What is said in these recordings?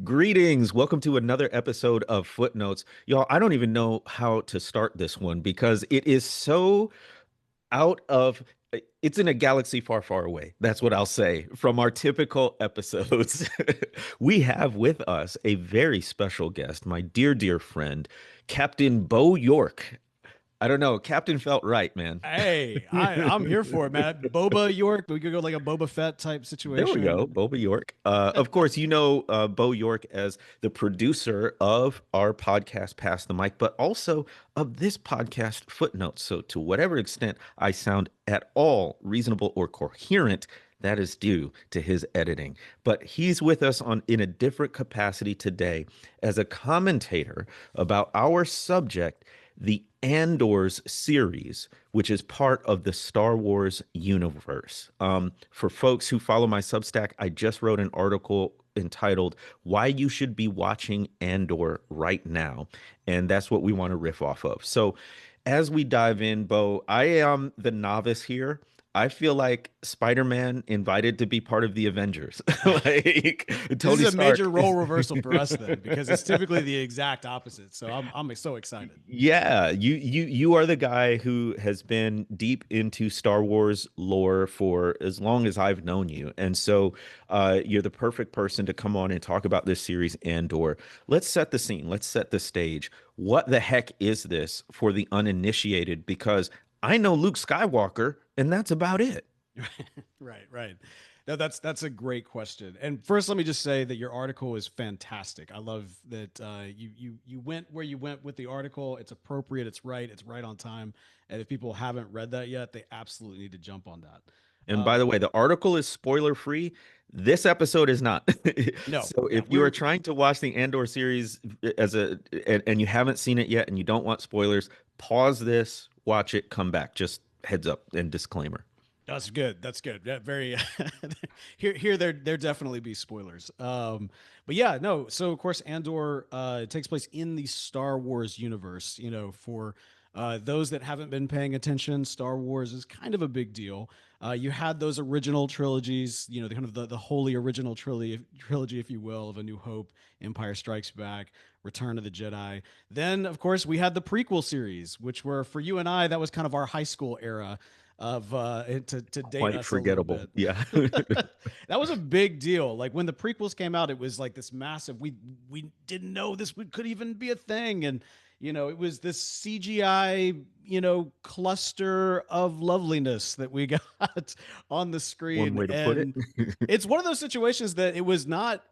Greetings. Welcome to another episode of Footnotes. Y'all, I don't even know how to start this one because it is so out of it's in a galaxy far, far away. That's what I'll say from our typical episodes. We have with us a very special guest, my dear, dear friend, Captain Bo York. I don't know. Captain felt right, man. Hey, I'm here for it, man. Boba York, we could go like a Boba Fett type There we go, situation. Boba York. Of course, you know Bo York as the producer of our podcast, Pass the Mic, but also of this podcast, Footnotes. So, to whatever extent I sound at all reasonable or coherent, that is due to his editing. But he's with us on in a different capacity today as a commentator about our subject, the Andor's series, which is part of the Star Wars universe. For folks who follow my Substack, I just wrote an article entitled Why You Should Be Watching Andor Right Now. And that's what we want to riff off of. So, as we dive in, Bo, I am the novice here. I feel like Spider-Man invited to be part of the Avengers. Like This is Tony a Stark. major role reversal for us then, because it's typically the exact opposite. So I'm so excited. Yeah, you are the guy who has been deep into Star Wars lore for as long as I've known you. And so you're the perfect person to come on and talk about this series Andor. Let's set the scene. Let's set the stage. What the heck is this for the uninitiated? Because I know Luke Skywalker, and that's about it. Right, right. No, that's a great question. And first, let me just say that your article is fantastic. I love that you went where you went with the article. It's appropriate. It's right on time. And if people haven't read that yet, they absolutely need to jump on that. And by the way, the article is spoiler free. This episode is not. No, So yeah, if you are we're trying to watch the Andor series and you haven't seen it yet and you don't want spoilers, pause this, watch it, come back. Just heads up and disclaimer. That's good. That's good. Yeah, very here there definitely be spoilers. But yeah, no. So of course Andor it takes place in the Star Wars universe. You know, for those that haven't been paying attention, Star Wars is kind of a big deal. You had those original trilogies, you know, the kind of the holy original trilogy, if you will, of A New Hope, Empire Strikes Back, Return of the Jedi. Then, of course, we had the prequel series, which were for you and I, that was kind of our high school era of to date Quite us a little forgettable. bit. Yeah. That was a big deal. Like when the prequels came out, it was like this massive. We didn't know this could even be a thing, and you know, it was this CGI, you know, cluster of loveliness that we got on the One screen, way to put it. and it's one of those situations that it was not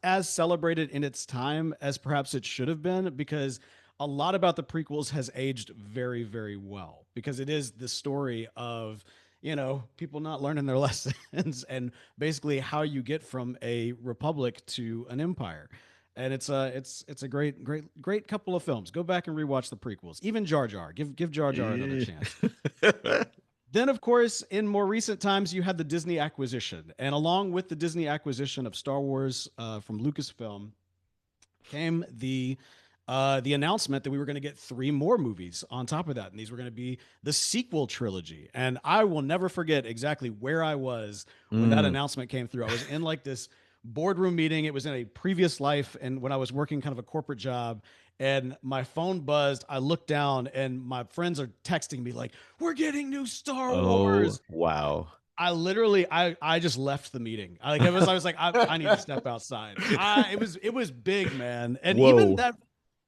as celebrated in its time as perhaps it should have been, because a lot about the prequels has aged very, very well, because it is the story of, you know, people not learning their lessons and basically how you get from a republic to an empire. And it's a great couple of films. Go back and rewatch the prequels. Even Jar Jar. Give Jar Jar another Eh. chance. Then, of course, in more recent times, you had the Disney acquisition, and along with the Disney acquisition of Star Wars from Lucasfilm came the announcement that we were going to get three more movies on top of that, and these were going to be the sequel trilogy. And I will never forget exactly where I was when that Mm. announcement came through. I was in like this boardroom meeting. It was in a previous life, and when I was working kind of a corporate job, and my phone buzzed. I looked down, and my friends are texting me like, "We're getting new Star Oh, Wars." wow. I just left the meeting. I was like I need to step outside. It was big, man. And even Whoa. that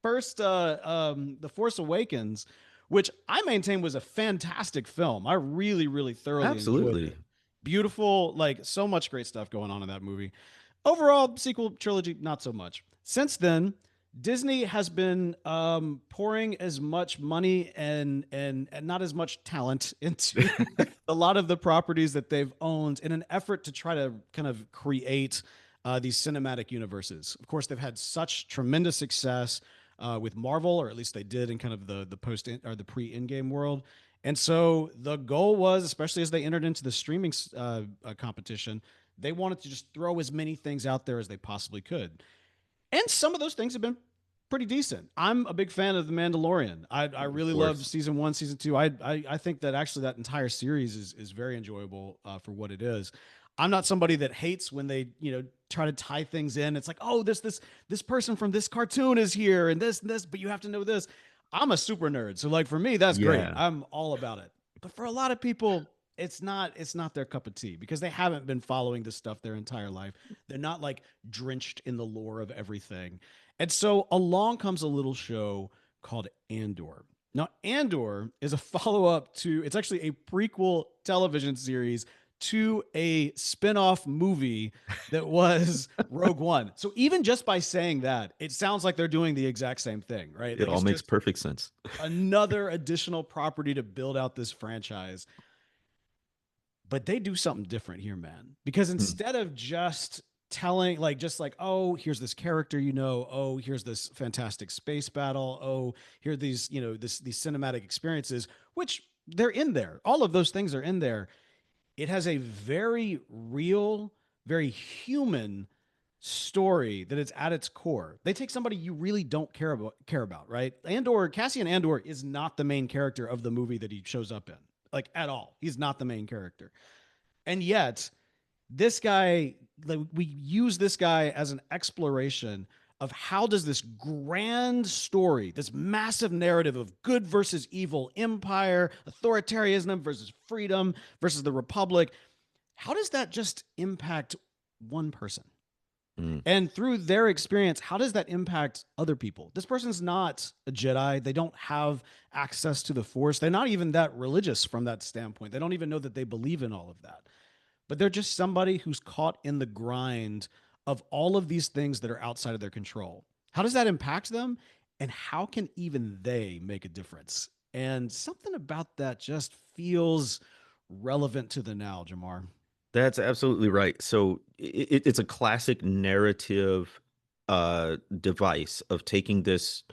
first The Force Awakens, which I maintain was a fantastic film. I really thoroughly enjoyed Absolutely. it. Beautiful, like so much great stuff going on in that movie. Overall, sequel trilogy, not so much. Since then, Disney has been pouring as much money and not as much talent into a lot of the properties that they've owned in an effort to try to kind of create these cinematic universes. Of course, they've had such tremendous success with Marvel, or at least they did in kind of the post or the pre in game world. And so the goal was, especially as they entered into the streaming competition, they wanted to just throw as many things out there as they possibly could. And some of those things have been pretty decent. I'm a big fan of The Mandalorian. I Of really love course. season one, season two. I think that actually that entire series is very enjoyable for what it is. I'm not somebody that hates when they, try to tie things in. It's like, oh, this person from this cartoon is here and this, but you have to know this. I'm a super nerd. So like for me, that's great. Yeah. I'm all about it. But for a lot of people, it's not their cup of tea because they haven't been following this stuff their entire life. They're not like drenched in the lore of everything. And so along comes a little show called Andor. Now, Andor is a follow up to, it's actually a prequel television series to a spin-off movie that was Rogue One. So even just by saying that, it sounds like they're doing the exact same thing, right? It Like all it's makes just perfect sense. another additional property to build out this franchise. But they do something different here, man. Because Hmm. instead of just telling just like, oh, here's this character, oh, here's this fantastic space battle, oh, here are these, these cinematic experiences, which they're in there. All of those things are in there. It has a very real, very human story that is at its core. They take somebody you really don't care about, right? Andor, Cassian Andor is not the main character of the movie that he shows up in. Like at all. He's not the main character. And yet, this guy, like, we use this guy as an exploration of how does this grand story, this massive narrative of good versus evil, empire, authoritarianism versus freedom versus the republic, how does that just impact one person? Mm. And through their experience, how does that impact other people? This person's not a Jedi. They don't have access to the Force. They're not even that religious from that standpoint. They don't even know that they believe in all of that, but they're just somebody who's caught in the grind of all of these things that are outside of their control. How does that impact them? And how can even they make a difference? And something about that just feels relevant to the now, Jamar. That's absolutely right. So it's a classic narrative device of taking this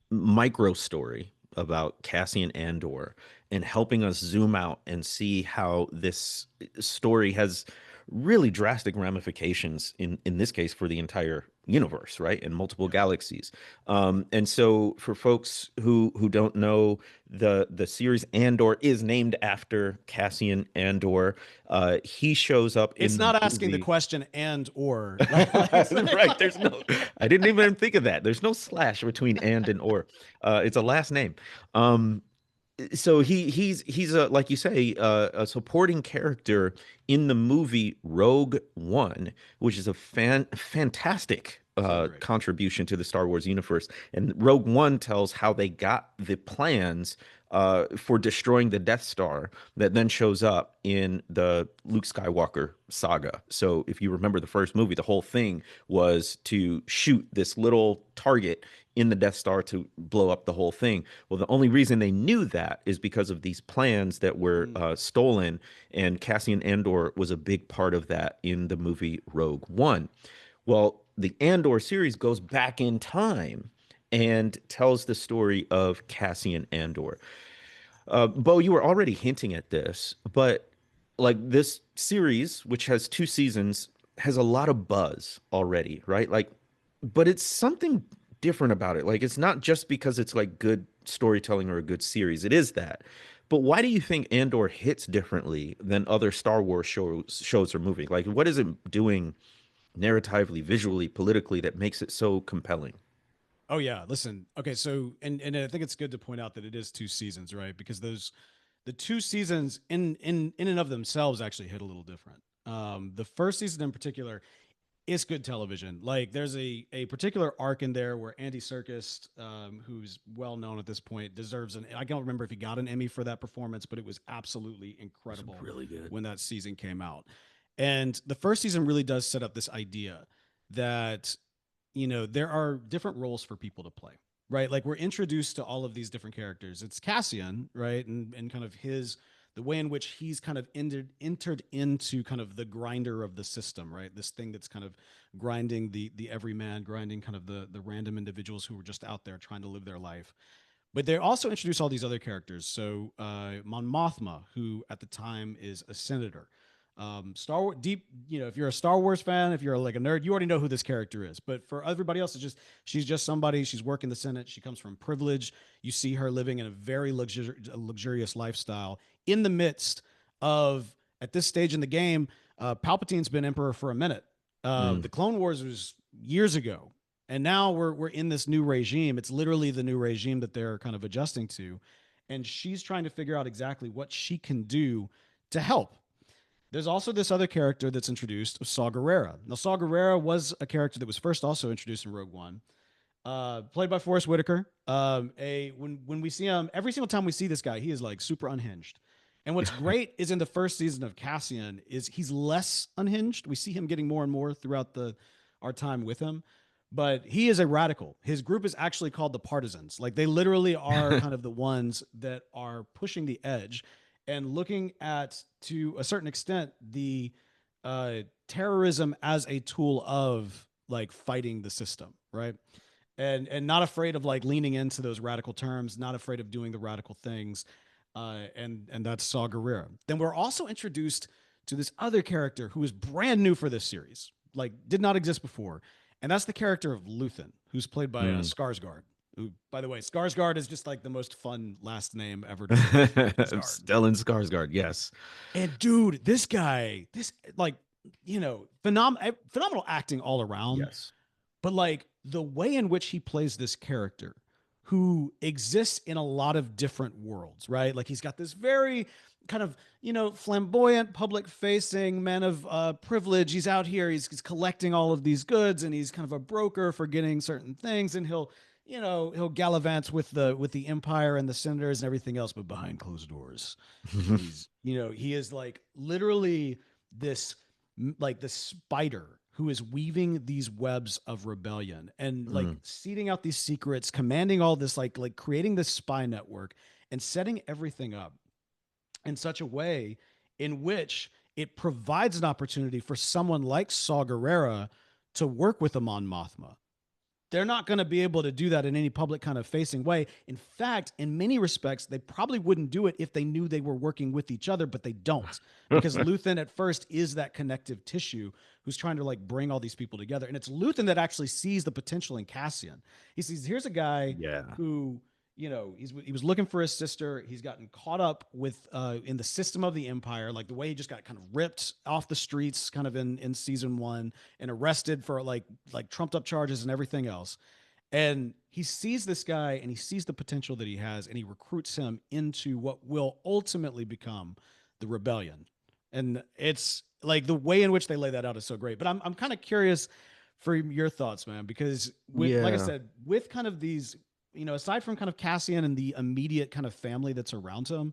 micro story about Cassian Andor and helping us zoom out and see how this story has really drastic ramifications in this case for the entire universe, right? And multiple Yeah. galaxies. And so for folks who don't know, the series Andor is named after Cassian Andor. He shows up It's in the not asking the movie. question and or like it's Right. There's no, I didn't even think of that. There's no slash between and or. It's a last name. Um, so he's a, like you say, a supporting character in the movie Rogue One, which is a fantastic so great. contribution to the Star Wars universe. And Rogue One tells how they got the plans for destroying the Death Star that then shows up in the Luke Skywalker saga. So if you remember the first movie, the whole thing was to shoot this little target in the Death Star to blow up the whole thing. Well, the only reason they knew that is because of these plans that were Mm. stolen, and Cassian Andor was a big part of that in the movie Rogue One. Well, the Andor series goes back in time and tells the story of Cassian Andor. Bo, you were already hinting at this, but like this series, which has two seasons, has a lot of buzz already, right? Like, but it's something different about it. Like, it's not just because it's like good storytelling or a good series. It is that. But why do you think Andor hits differently than other Star Wars shows or movies? Like, what is it doing narratively, visually, politically that makes it so compelling? Oh yeah, listen. Okay, so and I think it's good to point out that it is two seasons, right? Because those the two seasons in and of themselves actually hit a little different. The first season in particular, it's good television. Like there's a particular arc in there where Andy Serkis, who's well known at this point, deserves an. I don't remember if he got an Emmy for that performance, but it was absolutely It was incredible really good. when that season came out. And the first season really does set up this idea that there are different roles for people to play, right? Like we're introduced to all of these different characters. It's Cassian, right? And kind of the way in which he's kind of entered into kind of the grinder of the system, right? This thing that's kind of grinding the everyman, grinding kind of the random individuals who are just out there trying to live their life. But they also introduce all these other characters. So Mon Mothma, who at the time is a senator. Star Wars deep, if you're a Star Wars fan, if you're like a nerd, you already know who this character is. But for everybody else, she's just somebody. She's working the Senate. She comes from privilege. You see her living in a very luxurious lifestyle in the midst of, at this stage in the game, Palpatine's been emperor for a minute. Mm. The Clone Wars was years ago, and now we're in this new regime. It's literally the new regime that they're kind of adjusting to, and she's trying to figure out exactly what she can do to help. There's also this other character that's introduced, Saw Gerrera. Now, Saw Gerrera was a character that was first also introduced in Rogue One, played by Forrest Whitaker. A when we see him, every single time we see this guy, he is like super unhinged. And what's great is in the first season of Cassian is he's less unhinged. We see him getting more and more throughout the our time with him, but he is a radical. His group is actually called the Partisans. Like they literally are kind of the ones that are pushing the edge and looking at, to a certain extent, the terrorism as a tool of like fighting the system, right? And not afraid of like leaning into those radical terms, not afraid of doing the radical things. And that's Saw Gerrera. Then we're also introduced to this other character who is brand new for this series, like did not exist before, and that's the character of Luthen, who's played by Mm. Skarsgård. Who, by the way, Skarsgård is just like the most fun last name ever to say. Skarsgård. Stellan Skarsgård, yes. And dude, this guy, this like, phenomenal acting all around, Yes. but like the way in which he plays this character who exists in a lot of different worlds, right? Like he's got this very kind of, flamboyant, public facing man of privilege. He's out here, he's collecting all of these goods, and he's kind of a broker for getting certain things. And he'll gallivant with the empire and the senators and everything else, but behind closed doors, he is like literally this like the spider who is weaving these webs of rebellion and like Mm. seeding out these secrets, commanding all this, like creating this spy network and setting everything up in such a way in which it provides an opportunity for someone like Saw Gerrera to work with Amon Mothma. They're not going to be able to do that in any public kind of facing way. In fact, in many respects, they probably wouldn't do it if they knew they were working with each other, but they don't, because Luthen at first is that connective tissue who's trying to like bring all these people together. And it's Luthen that actually sees the potential in Cassian. He sees, here's a guy Yeah. who, he was looking for his sister. He's gotten caught up with in the system of the Empire, like the way he just got kind of ripped off the streets, kind of in season one, and arrested for like trumped up charges and everything else. And he sees this guy and he sees the potential that he has, and he recruits him into what will ultimately become the rebellion. And it's like the way in which they lay that out is so great. But I'm kind of curious for your thoughts, man, because with, like I Yeah. said, with kind of these, aside from kind of Cassian and the immediate kind of family that's around him,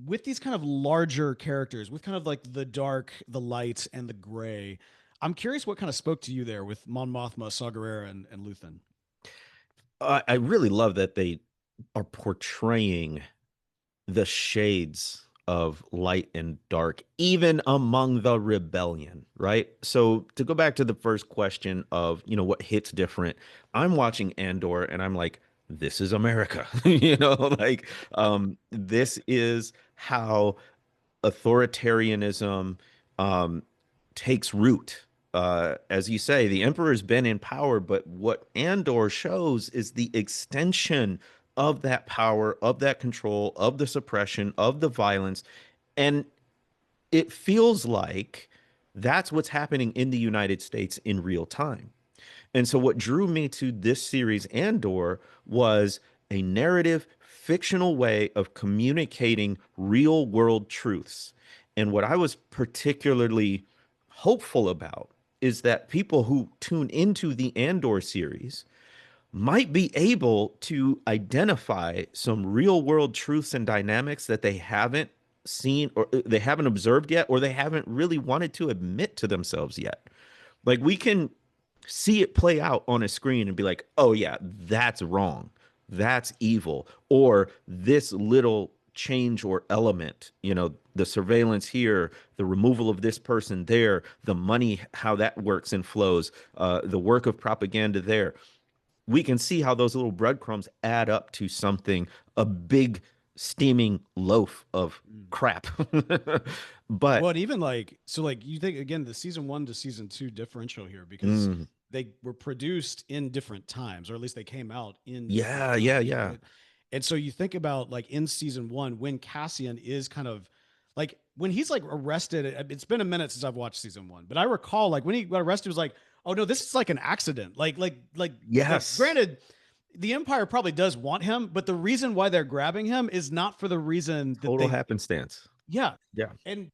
with these kind of larger characters, with kind of like the dark, the light, and the gray, I'm curious what kind of spoke to you there with Mon Mothma, Saw Gerrera, and Luthen. I really love that they are portraying the shades of light and dark, even among the rebellion, right? So to go back to the first question of, what hits different, I'm watching Andor and I'm like, this is America, like this is how authoritarianism um, takes root. As you say, the emperor's been in power, but what Andor shows is the extension of that power, of that control, of the suppression, of the violence. And it feels like that's what's happening in the United States in real time. And so, what drew me to this series, Andor, was a narrative, fictional way of communicating real world truths. And what I was particularly hopeful about is that people who tune into the Andor series might be able to identify some real world truths and dynamics that they haven't seen or they haven't observed yet, or they haven't really wanted to admit to themselves yet. Like we can see it play out on a screen and be like, oh, yeah, that's wrong. That's evil. Or this little change or element, the surveillance here, the removal of this person there, the money, how that works and flows, the work of propaganda there. We can see how those little breadcrumbs add up to something, a big steaming loaf of Mm. crap. Well, But and even like so, like you think again, the season one to season two differential here because mm, they were produced in different times, or at least they came out in different yeah, yeah, times, yeah. right? And so you think about like in season one when Cassian is kind of like when he's like arrested, it's been a minute since I've watched season one, but I recall like when he got arrested, it was like, oh no, this is like an accident. Like, Yes. granted, the Empire probably does want him, but the reason why they're grabbing him is not for the reason that Total they, happenstance. yeah. Yeah. And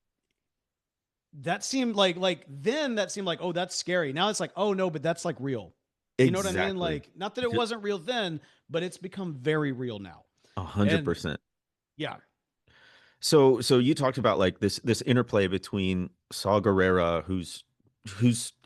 that seemed like then that seemed like, oh, that's scary. Now it's like, oh no, but that's like real. You know what I mean? Exactly. Like, not that it wasn't real then, but it's become very real now. A hundred And percent. yeah, So you talked about like this interplay between Saw Gerrera, who's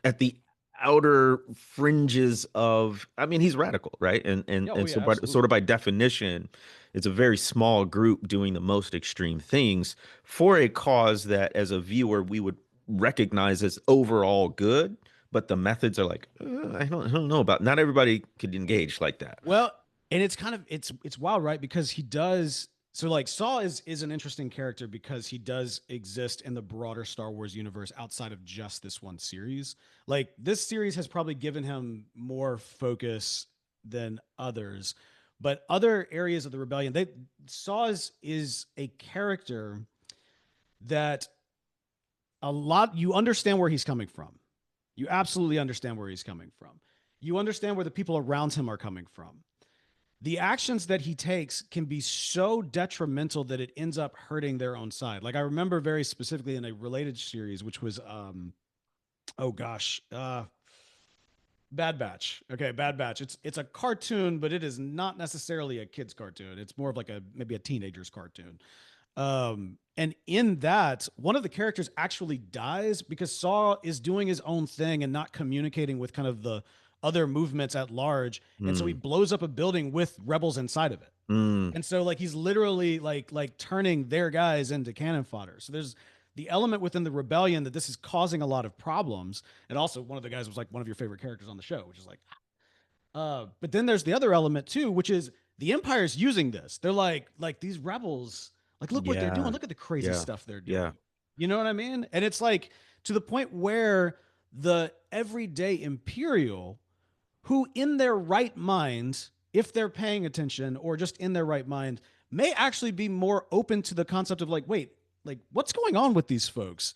at the outer fringes of, I mean, he's radical, right? And and yeah, oh and yeah, so by sort of absolutely. by definition, it's a very small group doing the most extreme things for a cause that as a viewer we would recognize as overall good, but the methods are like, I don't know about, not everybody could engage like that. Well, and it's kind of it's wild, right? Because he does, so like Saw is an interesting character because he does exist in the broader Star Wars universe outside of just this one series. Like this series has probably given him more focus than others, but other areas of the rebellion, they Saw is a character that a lot you understand where he's coming from. You absolutely understand where he's coming from. You understand where the people around him are coming from. The actions that he takes can be so detrimental that it ends up hurting their own side. Like I remember very specifically in a related series, which was oh gosh, Bad Batch. Okay, Bad Batch. It's a cartoon, but it is not necessarily a kid's cartoon. It's more of like a maybe a teenager's cartoon. And in that, one of the characters actually dies because Saw is doing his own thing and not communicating with kind of the other movements at large. And so he Mm, blows up a building with rebels inside of it. mm, And so like he's literally like turning their guys into cannon fodder. So there's the element within the rebellion that this is causing a lot of problems. And also one of the guys was like one of your favorite characters on the show, which is like but then there's the other element too, which is the Empire's using this. They're like these rebels, like look what they're doing. yeah, Look at the crazy yeah, stuff they're yeah. doing. You know what I mean? And it's like to the point where the everyday Imperial, who in their right mind, if they're paying attention or just in their right mind, may actually be more open to the concept of like, wait, like what's going on with these folks?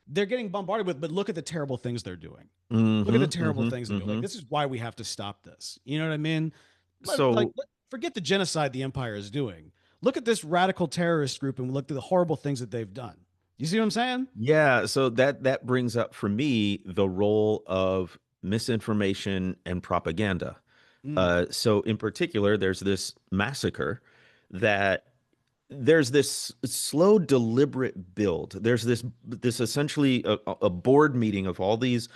They're getting bombarded with, but look at the terrible things they're doing. Look at the Mm-hmm, terrible mm-hmm, things they're doing. Like, mm-hmm. this is why we have to stop this. You know what I mean? So Forget the genocide the Empire is doing. Look at this radical terrorist group and look at the horrible things that they've done. You see what I'm saying? yeah, so that brings up for me the role of misinformation and propaganda. Mm, So in particular, there's this massacre that there's this slow, deliberate build. There's this essentially a board meeting of all these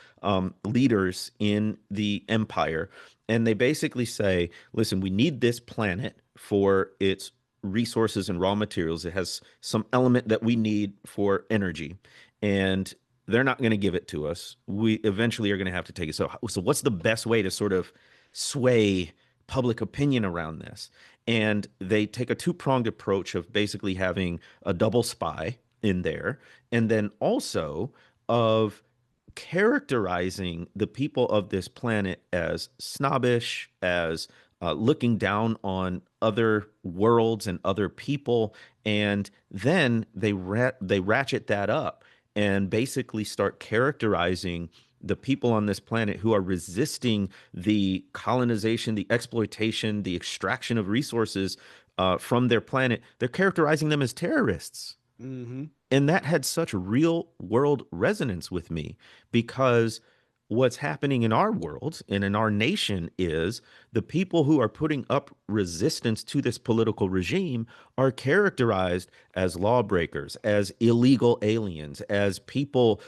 leaders in the empire, and they basically say, "Listen, we need this planet for its resources and raw materials. It has some element that we need for energy, and they're not going to give it to us. We eventually are going to have to take it. So what's the best way to sort of sway public opinion around this?" And they take a two-pronged approach of basically having a double spy in there, and then also of characterizing the people of this planet as snobbish, as looking down on other worlds and other people, and then they ratchet that up and basically start characterizing the people on this planet who are resisting the colonization, the exploitation, the extraction of resources from their planet. They're characterizing them as terrorists. mm-hmm. And that had such real world resonance with me because what's happening in our world and in our nation is the people who are putting up resistance to this political regime are characterized as lawbreakers, as illegal aliens, as people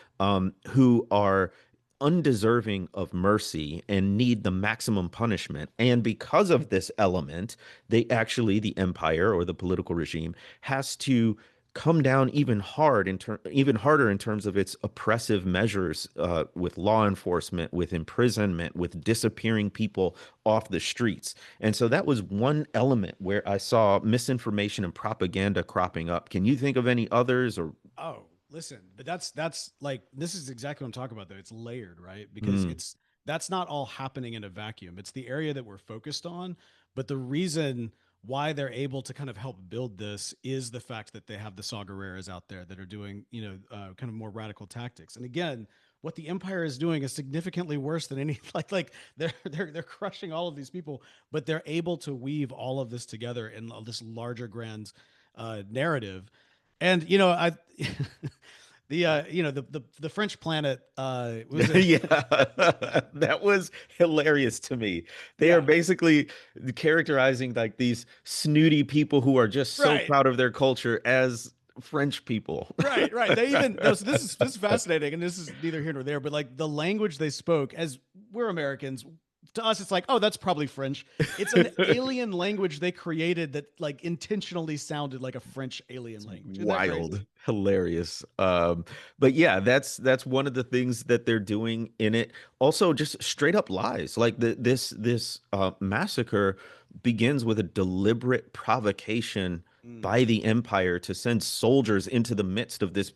who are undeserving of mercy and need the maximum punishment. And because of this element, the empire or the political regime has to come down even harder in terms of its oppressive measures with law enforcement, with imprisonment, with disappearing people off the streets. And so that was one element where I saw misinformation and propaganda cropping up. Can you think of any others or Oh, listen, but that's like this is exactly what I'm talking about though. It's layered, right? Because mm, it's that's not all happening in a vacuum. It's the area that we're focused on, but the reason why they're able to kind of help build this is the fact that they have the Saw Gerreras out there that are doing, kind of more radical tactics. And again, what the Empire is doing is significantly worse than any like they're crushing all of these people, but they're able to weave all of this together in this larger grand narrative. And I the French planet was it? Yeah, that was hilarious to me. They are Yeah, basically characterizing like these snooty people who are just so right. proud of their culture as French people. Right, right. They even no, so this is fascinating, and this is neither here nor there, but like the language they spoke, as we're Americans, to us it's like, oh, that's probably French. It's an alien language they created that like intentionally sounded like a French alien language. Isn't that Wild, crazy? hilarious. But yeah, that's one of the things that they're doing in it. Also, just straight up lies. Like this massacre begins with a deliberate provocation Mm. by the Empire to send soldiers into the midst of this,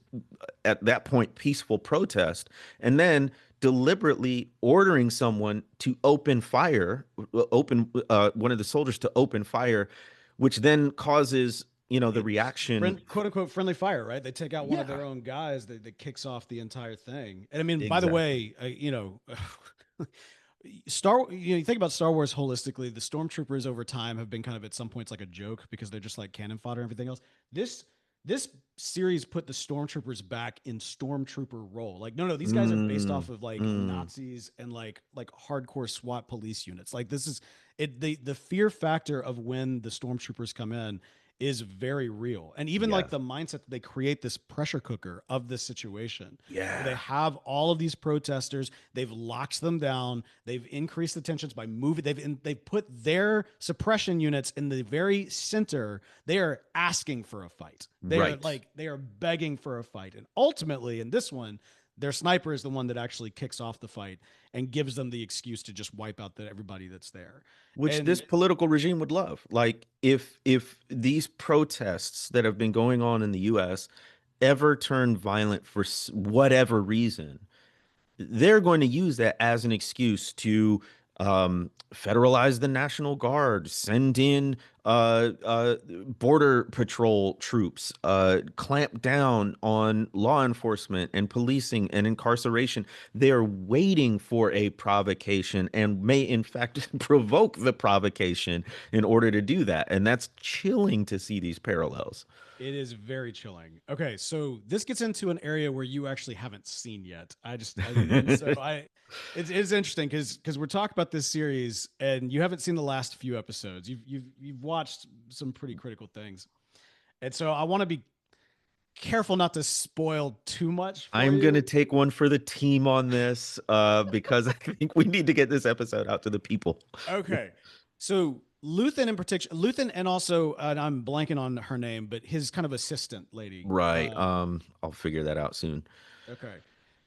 at that point, peaceful protest, and then deliberately ordering someone to open fire, open one of the soldiers to open fire, which then causes the It's reaction. quote unquote friendly fire, right? They take out one of Yeah, their own guys that kicks off the entire thing. And I mean, by the exactly. way, you think about Star Wars holistically, the stormtroopers over time have been kind of at some points like a joke because they're just like cannon fodder and everything else. This series put the stormtroopers back in stormtrooper role. Like, no, these guys are based Mm, off of like mm, Nazis and like hardcore SWAT police units. Like this is it the fear factor of when the stormtroopers come in is very real. And even like yes. the mindset that they create this pressure cooker of this situation where they Yeah. have all of these protesters, they've locked them down, they've increased the tensions by moving, they've put their suppression units in the very center. They are asking for a fight. Right. They are begging for a fight. And ultimately in this one, their sniper is the one that actually kicks off the fight and gives them the excuse to just wipe out everybody that's there. Which this And political regime would love. Like if these protests that have been going on in the US ever turn violent for whatever reason, they're going to use that as an excuse to federalize the National Guard, send in border patrol troops, clamp down on law enforcement and policing and incarceration. They're waiting for a provocation and may, in fact, provoke the provocation in order to do that. And that's chilling to see these parallels. it is very chilling. Okay, so this gets into an area where you actually haven't seen yet. And so it's interesting because we're talking about this series and you haven't seen the last few episodes. You've watched some pretty critical things, and so I want to be careful not to spoil too much for I'm gonna you. take one for the team on this, because I think we need to get this episode out to the people. Okay, so Luthen in particular, Luthen, and also and I'm blanking on her name, but his kind of assistant lady. Right. I'll figure that out soon. Okay.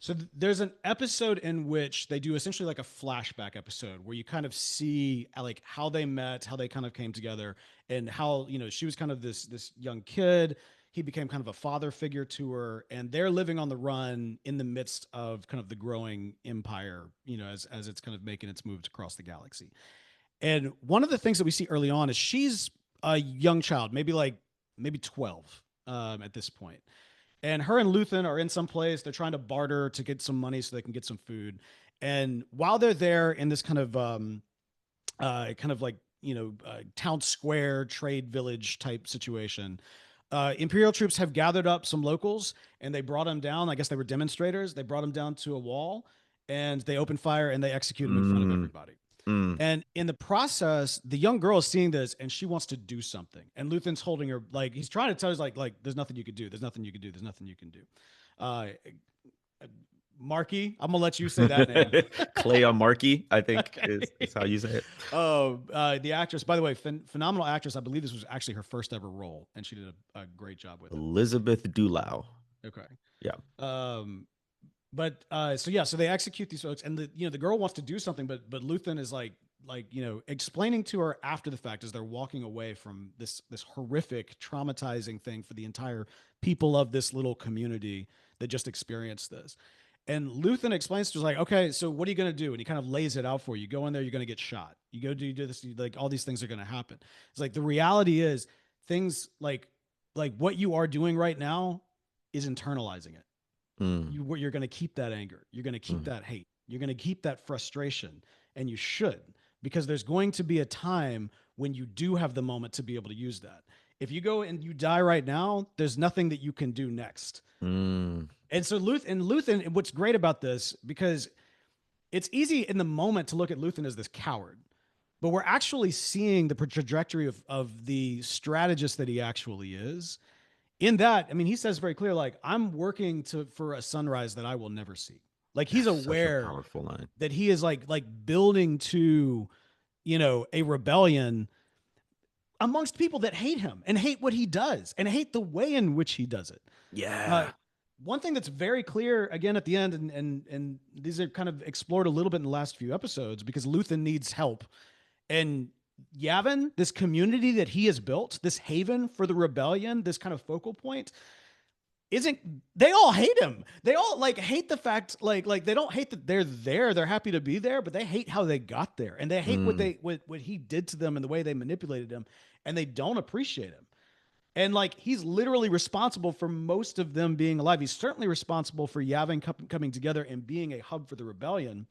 So there's an episode in which they do essentially like a flashback episode where you kind of see like how they met, how they kind of came together, and how she was kind of this young kid. He became kind of a father figure to her, and they're living on the run in the midst of kind of the growing empire. As it's kind of making its moves across the galaxy. And one of the things that we see early on is she's a young child, maybe 12 at this point, and her and Luthen are in some place. They're trying to barter to get some money so they can get some food. And while they're there in this kind of like town square trade village type situation, Imperial troops have gathered up some locals and they brought them down. I guess they were demonstrators. They brought them down to a wall and they opened fire and they execute them in front of Mm, everybody. mm. And in the process, the young girl is seeing this and she wants to do something. And Luthen's holding her, like he's trying to tell her, like, there's nothing you could do. There's nothing you can do. There's nothing you can do. Uh, Marky, I'm gonna let you say that name. Clea Markey, I think is Okay. how you say it. Oh, the actress, by the way, phenomenal actress. I believe this was actually her first ever role, and she did a great job with it. Elizabeth Dulau. Okay. Yeah. Um, but so yeah, so they execute these folks, and the girl wants to do something, but Luthen is like explaining to her after the fact as they're walking away from this horrific, traumatizing thing for the entire people of this little community that just experienced this. And Luthen explains to her like, okay, so what are you gonna do? And he kind of lays it out for you. Go in there, you're gonna get shot. You go do this, like all these things are going to happen. It's like the reality is things like what you are doing right now is internalizing it. Mm, You're going to keep that anger. You're going to keep mm, that hate. You're going to keep that frustration, and you should, because there's going to be a time when you do have the moment to be able to use that. If you go and you die right now, there's nothing that you can do next. mm, And so Luthen, what's great about this, because it's easy in the moment to look at Luthen as this coward, but we're actually seeing the trajectory of the strategist that he actually is. In that, I mean, he says very clear, like, I'm working for a sunrise that I will never see. Like he's that's such a aware powerful line. that he is like building to, a rebellion amongst people that hate him and hate what he does and hate the way in which he does it. Uh, Yeah. One thing that's very clear again at the end, and these are kind of explored a little bit in the last few episodes, because Luthen needs help, and Yavin, this community that he has built, this haven for the rebellion, this kind of focal point, isn't, they all hate him. They all like hate the fact, like they don't hate that they're there. They're happy to be there, but they hate how they got there, and they hate Mm, what he did to them and the way they manipulated him, and they don't appreciate him. And like he's literally responsible for most of them being alive. He's certainly responsible for Yavin coming together and being a hub for the rebellion.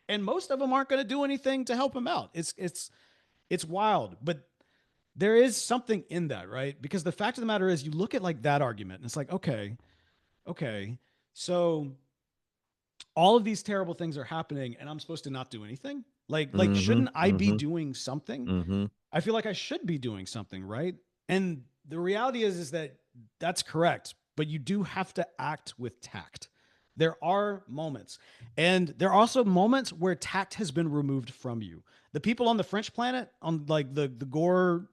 And most of them aren't going to do anything to help him out. It's wild, but there is something in that, right? Because the fact of the matter is, you look at like that argument, and it's like, okay, so all of these terrible things are happening, and I'm supposed to not do anything. Like, mm-hmm, shouldn't I be mm-hmm, doing something? mm-hmm. I feel like I should be doing something, right? And the reality is that that's correct, but you do have to act with tact. There are moments, and there are also moments where tact has been removed from you. The people on the French planet, on like the Gorn,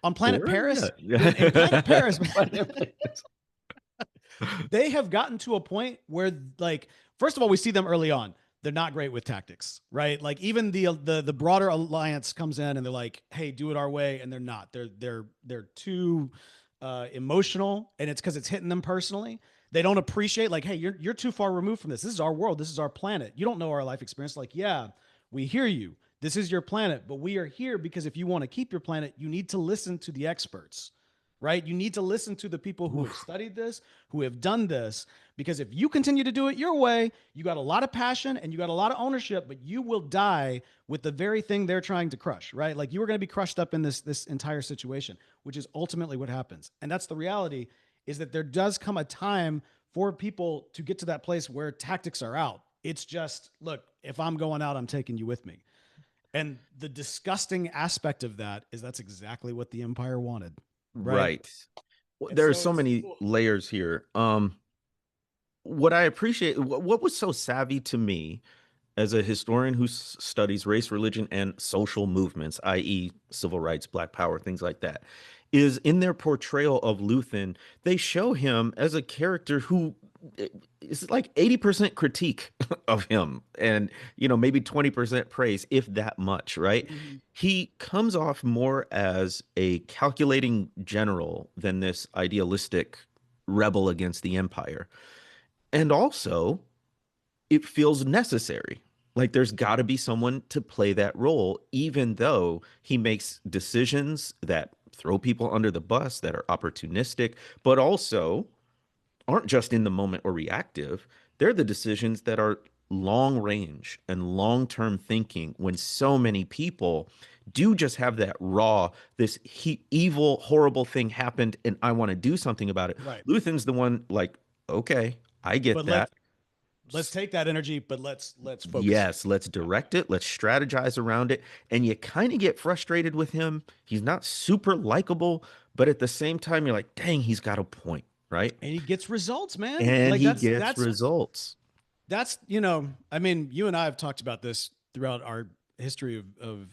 on planet Gore? Yeah. Paris, Yeah. in planet Paris, Planet man, Fitness. they have gotten to a point where, like, first of all, we see them early on. They're not great with tactics, right? Like even the broader alliance comes in and they're like, "Hey, do it our way," and they're not. They're too emotional, and it's because it's hitting them personally. They don't appreciate, like, "Hey, you're too far removed from this. This is our world. This is our planet. You don't know our life experience." Like, yeah, we hear you. This is your planet, but we are here because if you want to keep your planet, you need to listen to the experts, right? You need to listen to the people who have Oof. studied this, who have done this, because if you continue to do it your way, you got a lot of passion and you got a lot of ownership, but you will die with the very thing they're trying to crush, right? Like you are going to be crushed up in this entire situation, which is ultimately what happens. And that's the reality, is that there does come a time for people to get to that place where tactics are out. It's just, look, if I'm going out, I'm taking you with me. And the disgusting aspect of that is that's exactly what the Empire wanted, right? Right. And There are so so it's many layers here. What I appreciate, what was so savvy to me as a historian who studies race, religion, and social movements, i.e., civil rights, Black Power, things like that, is in their portrayal of Luthen, they show him as a character who is like 80% critique of him and, maybe 20% praise, if that much, right? Mhm. He comes off more as a calculating general than this idealistic rebel against the Empire. And also, it feels necessary. Like there's got to be someone to play that role, even though he makes decisions that throw people under the bus, that are opportunistic, but also aren't just in the moment or reactive. They're the decisions that are long range and long term thinking when so many people do just have that raw, this evil, horrible thing happened and I want to do something about it. Right. Luthen's the one like, okay, I get But that. let's take that energy, but let's focus here. Yes, let's Yeah. direct it. Let's strategize around it. And you kind of get frustrated with him. He's not super likable, but at the same time, you're like, dang, he's got a point, right? And he gets results, man. And Like he that's gets that's results. that's I mean, you and I have talked about this throughout our history of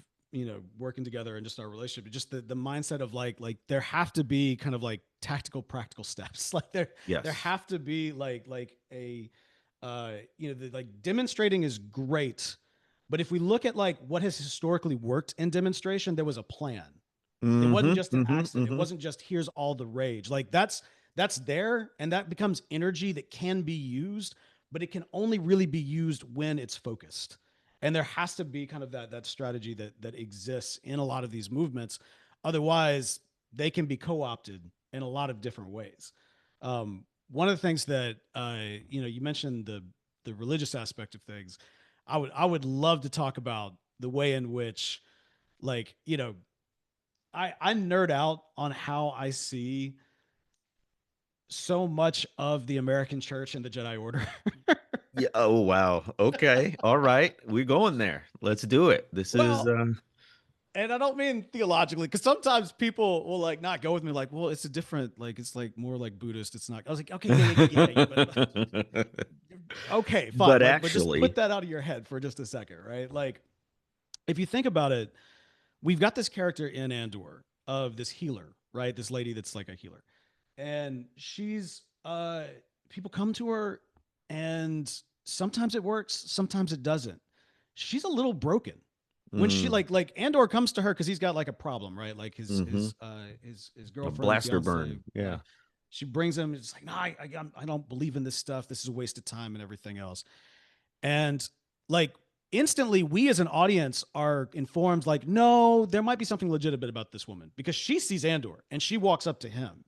working together and just our relationship. Just the mindset of like there have to be kind of like tactical, practical steps. Like there Yes. have to be like a like demonstrating is great, but if we look at like what has historically worked in demonstration, there was a plan. It wasn't Mm-hmm. just an Mm-hmm. accident. It Mm-hmm. wasn't just here's all the rage. Like that's there, and that becomes energy that can be used, but it can only really be used when it's focused. And there has to be kind of that strategy that exists in a lot of these movements. Otherwise, they can be co-opted in a lot of different ways. One of the things that you mentioned the religious aspect of things. I would love to talk about the way in which, like, I nerd out on how I see so much of the American church and the Jedi Order. Yeah. Oh, wow. Okay. All right. We're going there. Let's do it. This is Well, and I don't mean theologically, because sometimes people will like not go with me, like, well, it's a different, like, it's like more like Buddhist. It's not. I was like, okay, yeah, but okay, fine, but but just put actually, that out of your head for just a second, right? Like, if you think about it, we've got this character in Andor of this healer, right? This lady that's like a healer, and she's people come to her, and sometimes it works, sometimes it doesn't. She's a little broken when she mm, like Andor comes to her because he's got like a problem, right? Like hmm, his a girlfriend, blaster fiance, burn. Yeah. she brings him. It's like, no, I don't believe in this stuff. This is a waste of time and everything else. And like instantly, we as an audience are informed, like, no, there might be something legitimate about this woman because she sees Andor and she walks up to him,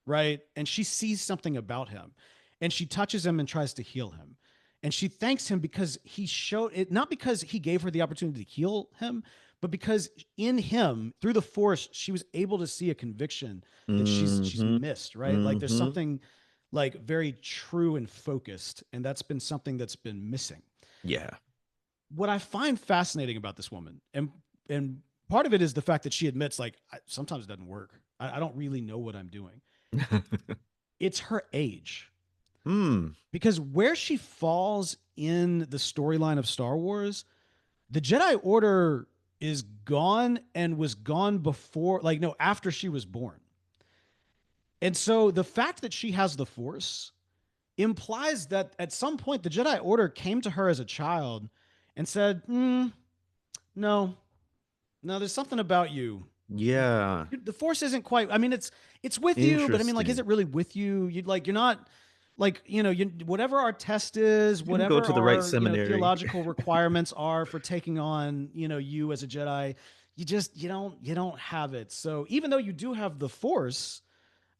right? And she sees something about him and she touches him and tries to heal him. And she thanks him because he showed it, not because he gave her the opportunity to heal him, but because in him, through the force, she was able to see a conviction that she's Hmm. missed, right? Like there's Hmm. something like very true and focused, and that's been something that's been missing. Yeah. What I find fascinating about this woman, and part of it is the fact that she admits, like, sometimes it doesn't work. I don't really know what I'm doing. It's her age, Hmm. because where she falls in the storyline of Star Wars, the Jedi Order is gone and was gone before, like, no, after she was born. And so the fact that she has the Force implies that at some point the Jedi Order came to her as a child and said, no, no, there's something about you. Yeah. The Force isn't quite. I mean, it's with you, but I mean, like, is Interesting. it really with you? You're not like, whatever our test is, You didn't go whatever to the right our seminary. theological requirements are for taking on you as a Jedi, you don't have it. So even though you do have the Force,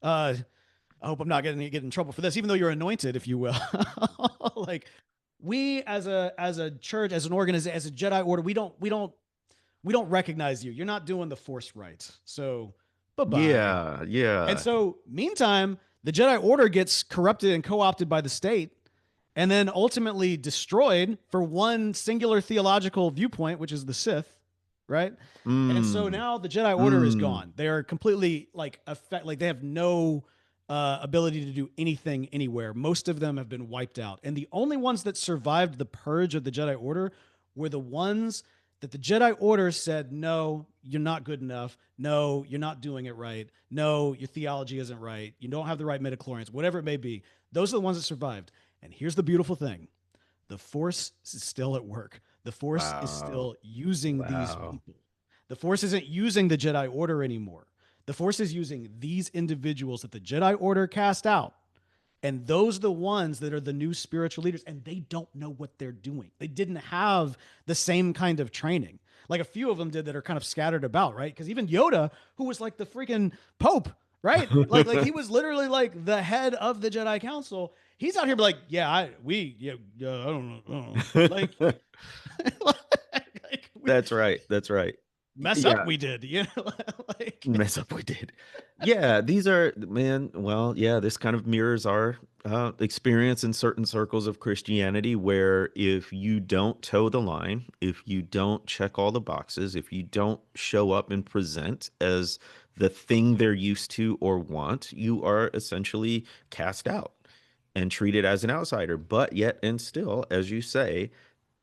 uh, I hope I'm not going to get in trouble for this. Even though you're anointed, if you will, like we as a church, as an organization, as a Jedi Order, we don't recognize you. You're not doing the Force right. So bye bye. Yeah. And Yeah. so meantime, the Jedi Order gets corrupted and co-opted by the state, and then ultimately destroyed for one singular theological viewpoint, which is the Sith, right? And so Mm. now the Jedi Order is Mm. gone. They are completely like they have no ability to do anything anywhere. Most of them have been wiped out, and the only ones that survived the purge of the Jedi Order were the ones that the Jedi Order said, no, you're not good enough. No, you're not doing it right. No, your theology isn't right. You don't have the right midichlorians, whatever it may be. Those are the ones that survived. And here's the beautiful thing: the Force is still at work. The Force is Wow. still using these Wow. people. The Force isn't using the Jedi Order anymore. The Force is using these individuals that the Jedi Order cast out, and those are the ones that are the new spiritual leaders, and they don't know what they're doing. They didn't have the same kind of training. Like a few of them did that are kind of scattered about, right? Because even Yoda, who was like the freaking Pope, right? Like he was literally like the head of the Jedi Council. He's out here like, yeah, I don't know, I don't know. Like, like we That's right. That's right. mess up, Yeah. we did, like. Mess up we did. Yeah, these are, man, well, yeah, this kind of mirrors our experience in certain circles of Christianity where if you don't toe the line, if you don't check all the boxes, if you don't show up and present as the thing they're used to or want, you are essentially cast out and treated as an outsider. But yet and still, as you say,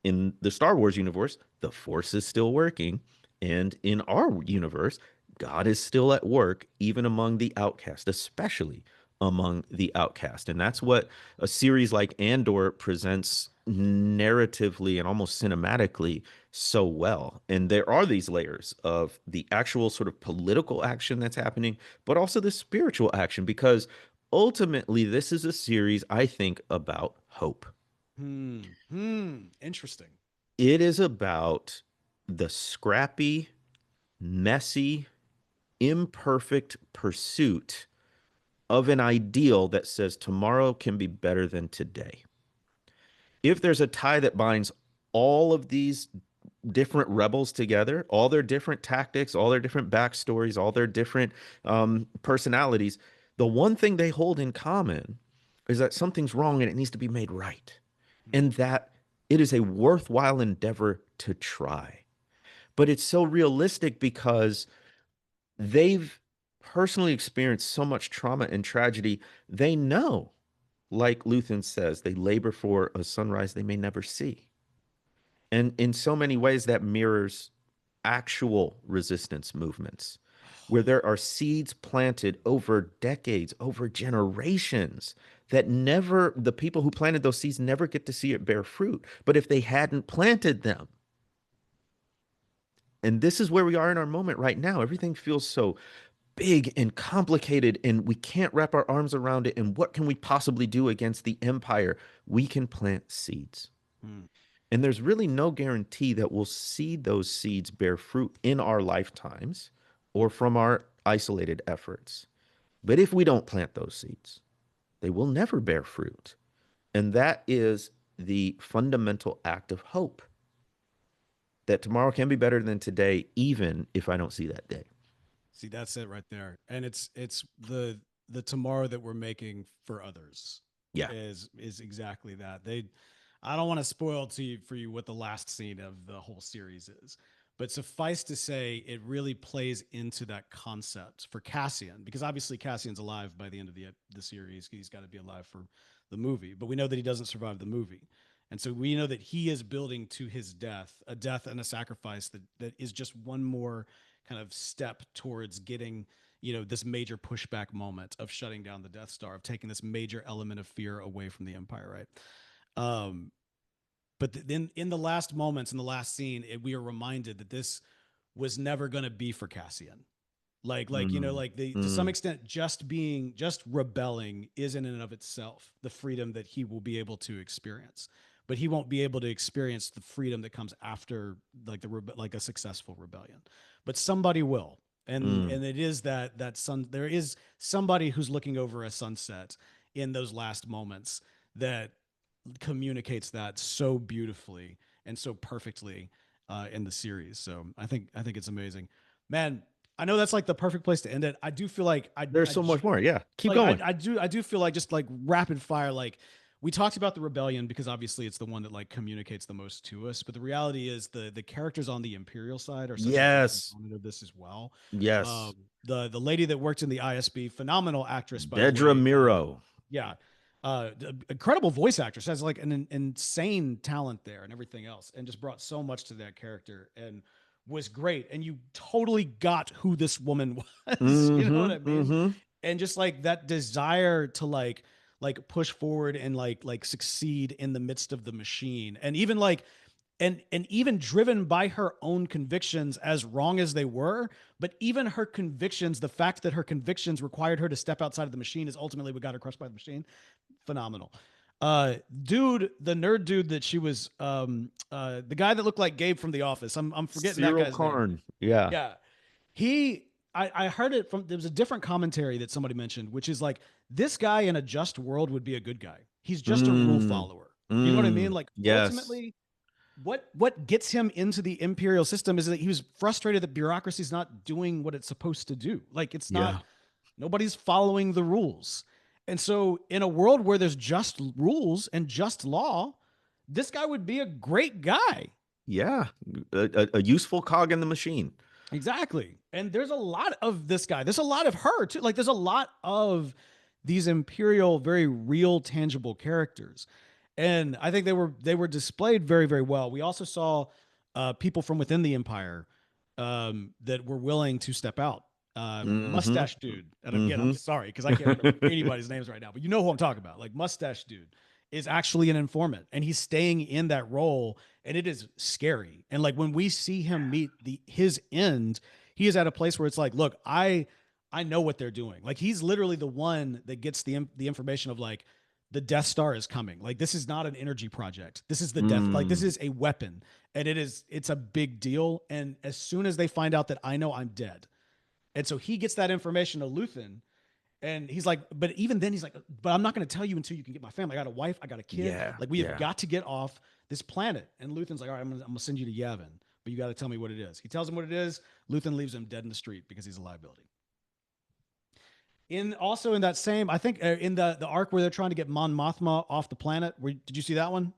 in the Star Wars universe, the Force is still working. And in our universe, God is still at work, even among the outcast, especially among the outcast. And that's what a series like Andor presents narratively and almost cinematically so well. And there are these layers of the actual sort of political action that's happening, but also the spiritual action, because ultimately, this is a series, I think, about hope. Interesting. It is about the scrappy, messy, imperfect pursuit of an ideal that says tomorrow can be better than today. If there's a tie that binds all of these different rebels together, all their different tactics, all their different backstories, all their different personalities, the one thing they hold in common is that something's wrong and it needs to be made right, and that it is a worthwhile endeavor to try. But it's so realistic because they've personally experienced so much trauma and tragedy. They know, like Luthen says, they labor for a sunrise they may never see. And in so many ways, that mirrors actual resistance movements where there are seeds planted over decades, over generations, that never, the people who planted those seeds never get to see it bear fruit. But if they hadn't planted them, and this is where we are in our moment right now, everything feels so big and complicated, and we can't wrap our arms around it. And what can we possibly do against the empire? We can plant seeds. Mm. And there's really no guarantee that we'll see those seeds bear fruit in our lifetimes or from our isolated efforts. But if we don't plant those seeds, they will never bear fruit. And that is the fundamental act of hope, that tomorrow can be better than today, even if I don't see that day. See, that's it right there. And it's the tomorrow that we're making for others Yeah. is exactly that. They I don't want to spoil to you for you what the last scene of the whole series is. But suffice to say, it really plays into that concept for Cassian, because obviously Cassian's alive by the end of the series. He's got to be alive for the movie, but we know that he doesn't survive the movie. And so we know that he is building to his death, a death and a sacrifice that is just one more kind of step towards getting, this major pushback moment of shutting down the Death Star, of taking this major element of fear away from the Empire, right? Um, but then in the last moments, in the last scene, we are reminded that this was never going to be for Cassian. Mm, Like the to some mm, extent, just rebelling is in and of itself the freedom that he will be able to experience, but he won't be able to experience the freedom that comes after, like a successful rebellion. But somebody will, mm. and it is that sun. There is somebody who's looking over a sunset in those last moments that communicates that so beautifully and so perfectly in the series. So I think it's amazing, man. I know that's like the perfect place to end it. I do feel like There's so much more. Yeah. Keep going. I do feel like, just like rapid fire, like we talked about the rebellion because obviously it's the one that like communicates the most to us. But the reality is the characters on the Imperial side are such a big Yes. component of this as well. Yes. The lady that worked in the ISB, phenomenal actress, by the Dedra way. Miro. Yeah, incredible voice actress, has like an insane talent there and everything else, and just brought so much to that character and was great. And you totally got who this woman was. You know what Mm-hmm. I mean? Mm-hmm. And just like that desire to like push forward and like succeed in the midst of the machine, and even like and even driven by her own convictions, as wrong as they were. But even her convictions, the fact that her convictions required her to step outside of the machine, is ultimately what got her crushed by the machine. Phenomenal. Dude, the nerd dude that she was, the guy that looked like Gabe from The Office. I'm forgetting that Cyril guy's name. Karn. Yeah. Yeah, he. I heard it from, there was a different commentary that somebody mentioned, which is like, this guy in a just world would be a good guy. He's just a rule Mm. follower. You know what I mean? Mm. Like Yes. ultimately, what gets him into the imperial system is that he was frustrated that bureaucracy's not doing what it's supposed to do. Like it's not, Yeah. nobody's following the rules. And so in a world where there's just rules and just law, this guy would be a great guy. Yeah. A useful cog in the machine. Exactly. And there's a lot of this guy. There's a lot of her too. Like there's a lot of these imperial, very real, tangible characters. And I think they were displayed very, very well. We also saw people from within the empire that were willing to step out. Mm-hmm. Mustache dude, and again, I'm Mm-hmm. sorry because I can't remember anybody's names right now, but you know who I'm talking about. Like Mustache dude is actually an informant, and he's staying in that role, and it is scary. And like when we see him meet his end, he is at a place where it's like, look, I know what they're doing. Like he's literally the one that gets the information of like, the Death Star is coming. Like this is not an energy project. This is the death. Like this Mm, is a weapon, and it's a big deal. And as soon as they find out that I know I'm dead, and so he gets that information to Luthen, and he's like, but even then he's like, but I'm not going to tell you until you can get my family. I got a wife, I got a kid. yeah, Like we have yeah. got to get off this planet. And Luthen's like, all right, I'm gonna send you to Yavin, but you got to tell me what it is. He tells him what it is. Luthen leaves him dead in the street because he's a liability. In also in that same, I think in the arc where they're trying to get Mon Mothma off the planet. Did you see that one?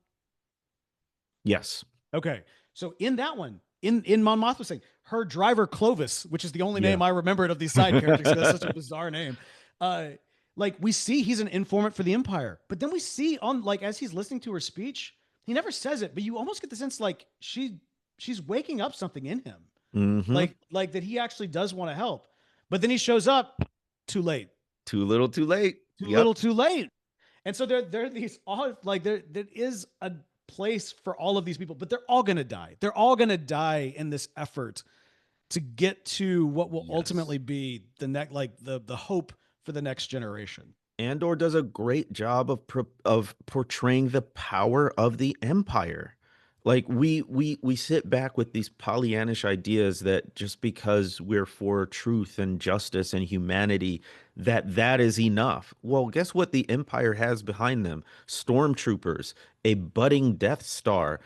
Yes. Okay, so in that one, in Mon Mothma's thing, her driver Clovis, which is the only Yeah. name I remembered of these side characters, because that's such a bizarre name. Uh, like we see he's an informant for the Empire, but then we see on like as he's listening to her speech, he never says it, but you almost get the sense like she's waking up something in him, Hmm. like that he actually does want to help, but then he shows up too late, Too little, too late. too Yep. little, too late. And so there are these all like there is a place for all of these people, but they're all gonna die. They're all gonna die in this effort to get to what will Yes. ultimately be the next, like the hope for the next generation. Andor does a great job of of portraying the power of the Empire. Like we sit back with these Pollyannish ideas that just because we're for truth and justice and humanity, that is enough. Well, guess what the Empire has behind them? Stormtroopers, a budding Death Star,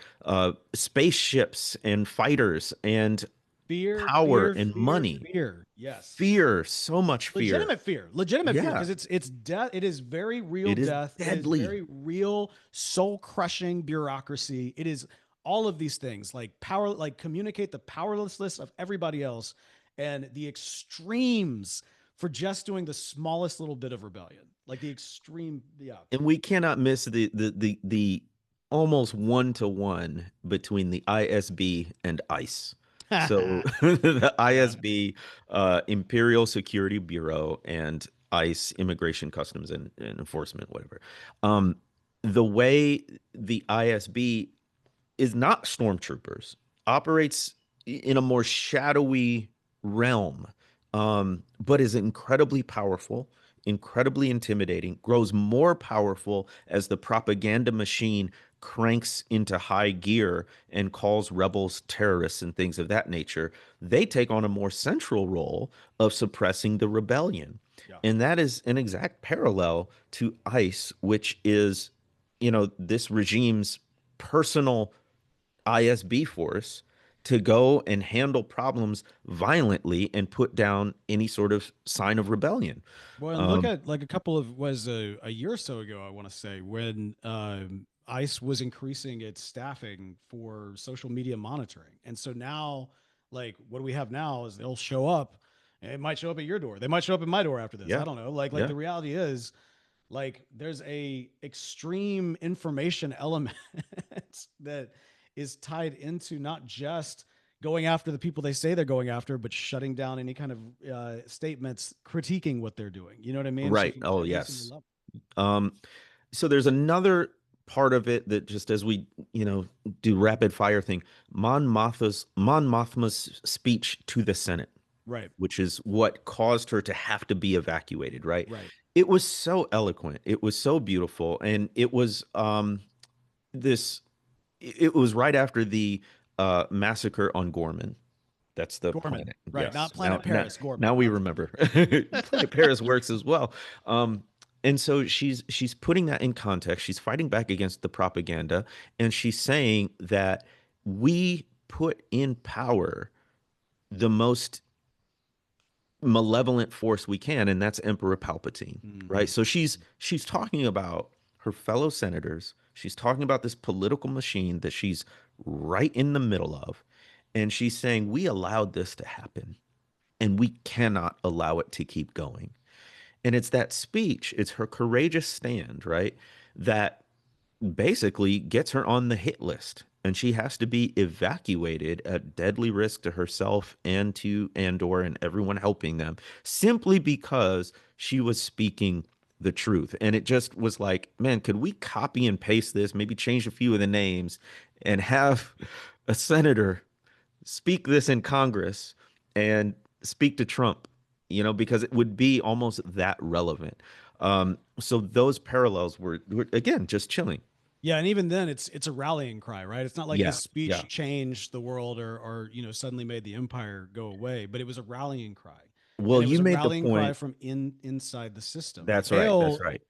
spaceships and fighters and Fear, power fear, and fear, money. fear. Yes. Fear, so much fear. Legitimate fear, Yeah, because it's death. It is very real it is death. It is deadly. very real soul crushing bureaucracy. It is all of these things like power, like communicate the powerlessness of everybody else and the extremes for just doing the smallest little bit of rebellion, like the extreme. Yeah. And we cannot miss the almost one to one between the ISB and ICE. So the Yeah. ISB, Imperial Security Bureau, and ICE, Immigration Customs and Enforcement, whatever. Um, the way the ISB is not stormtroopers, operates in a more shadowy realm, but is incredibly powerful, incredibly intimidating, grows more powerful as the propaganda machine cranks into high gear and calls rebels terrorists and things of that nature. They take on a more central role of suppressing the rebellion. Yeah. And that is an exact parallel to ICE, which is, this regime's personal ISB force to go and handle problems violently and put down any sort of sign of rebellion. Well, and look Um, at like a couple of was a year or so ago, I want to say, when ICE was increasing its staffing for social media monitoring, and so now, like, what do we have now is they'll show up. It might show up at your door. They might show up at my door after this. I yeah, don't know. Like yeah, the reality is, like, there's a extreme information element that is tied into not just going after the people they say they're going after, but shutting down any kind of statements critiquing what they're doing. You know what I mean? So right. you can get Oh, every single yes. level. Um, so there's another part of it that just as we, do rapid fire thing, Mon Mothma's speech to the Senate, Right. which is what caused her to have to be evacuated, right? Right. It was so eloquent. It was so beautiful. And it was this it was right after the massacre on Gorman. That's the Gorman. planet. Right. Not Yes. Now, Planet now, Paris. Gorman. now we Not remember. Planet Paris works as well. And so she's putting that in context. She's fighting back against the propaganda, and she's saying that we put in power the most malevolent force we can, and that's Emperor Palpatine, right? mm-hmm. So she's talking about her fellow senators. She's talking about this political machine that she's right in the middle of, and she's saying we allowed this to happen, and we cannot allow it to keep going. And it's that speech, it's her courageous stand, right? That basically gets her on the hit list, and she has to be evacuated at deadly risk to herself and to Andor and everyone helping them, simply because she was speaking the truth. And it just was like, man, could we copy and paste this, maybe change a few of the names, and have a senator speak this in Congress and speak to Trump, because it would be almost that relevant. So those parallels were again just chilling. Yeah, and even then, it's a rallying cry, right? It's not like his Yeah, speech yeah. changed the world or suddenly made the empire go away, but it was a rallying cry, Well, and it was you a made the rallying cry point. from inside the system. That's right. That's Bail, right.